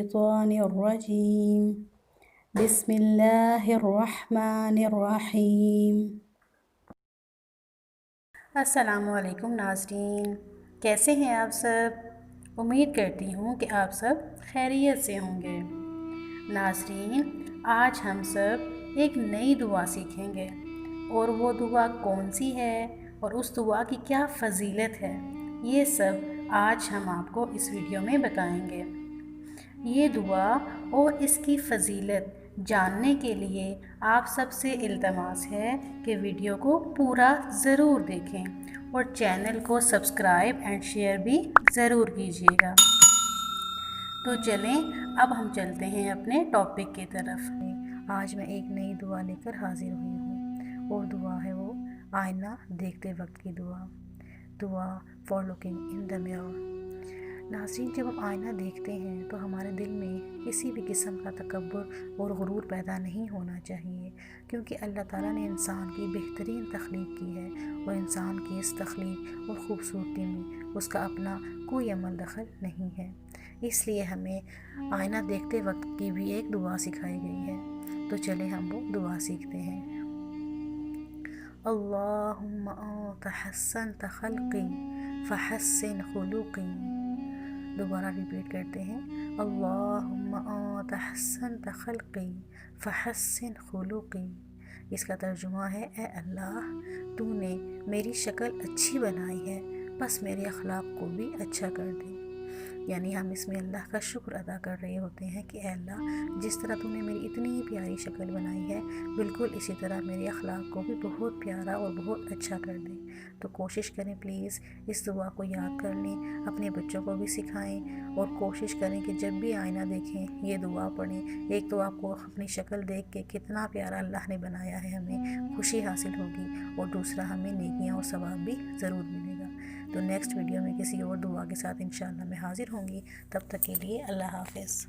الشيطان الرجيم بسم الله الرحمن الرحیم۔ السلام علیکم ناظرین، کیسے ہیں آپ سب؟ امید کرتی ہوں کہ آپ سب خیریت سے ہوں گے۔ ناظرین، آج ہم سب ایک نئی دعا سیکھیں گے، اور وہ دعا کون سی ہے اور اس دعا کی کیا فضیلت ہے، یہ سب آج ہم آپ کو اس ویڈیو میں بتائیں گے۔ یہ دعا اور اس کی فضیلت جاننے کے لیے آپ سب سے التماس ہے کہ ویڈیو کو پورا ضرور دیکھیں اور چینل کو سبسکرائب اینڈ شیئر بھی ضرور کیجیے گا۔ تو چلیں اب ہم چلتے ہیں اپنے ٹاپک کی طرف۔ آج میں ایک نئی دعا لے کر حاضر ہوئی ہوں، اور دعا ہے وہ آئینہ دیکھتے وقت کی دعا for looking in the mirror. ناظرین، جب ہم آئینہ دیکھتے ہیں تو ہمارے دل میں کسی بھی قسم کا تکبر اور غرور پیدا نہیں ہونا چاہیے، کیونکہ اللہ تعالیٰ نے انسان کی بہترین تخلیق کی ہے، اور انسان کی اس تخلیق اور خوبصورتی میں اس کا اپنا کوئی عمل دخل نہیں ہے۔ اس لیے ہمیں آئینہ دیکھتے وقت کی بھی ایک دعا سکھائی گئی ہے، تو چلیں ہم وہ دعا سیکھتے ہیں۔ اللہم انت حسنت خلقی فحسن خلقی۔ دوبارہ ریپیٹ کرتے ہیں، اللہم انت حسنت خلقی فحسن خلقی۔ اس کا ترجمہ ہے، اے اللہ، تو نے میری شکل اچھی بنائی ہے، بس میرے اخلاق کو بھی اچھا کر دے۔ یعنی ہم اس میں اللہ کا شکر ادا کر رہے ہوتے ہیں کہ اے اللہ، جس طرح تو نے میری اتنی پیاری شکل بنائی ہے، بالکل اسی طرح میرے اخلاق کو بھی بہت پیارا اور بہت اچھا کر دیں۔ تو کوشش کریں پلیز اس دعا کو یاد کر لیں، اپنے بچوں کو بھی سکھائیں، اور کوشش کریں کہ جب بھی آئینہ دیکھیں یہ دعا پڑھیں۔ ایک تو آپ کو اپنی شکل دیکھ کے کتنا پیارا اللہ نے بنایا ہے ہمیں خوشی حاصل ہوگی، اور دوسرا ہمیں نیکیاں اور ثواب بھی ضرور ملے گا۔ تو نیکسٹ ویڈیو میں کسی اور دعا کے ساتھ انشاءاللہ میں حاضر ہوں گی، تب تک کے لیے اللہ حافظ۔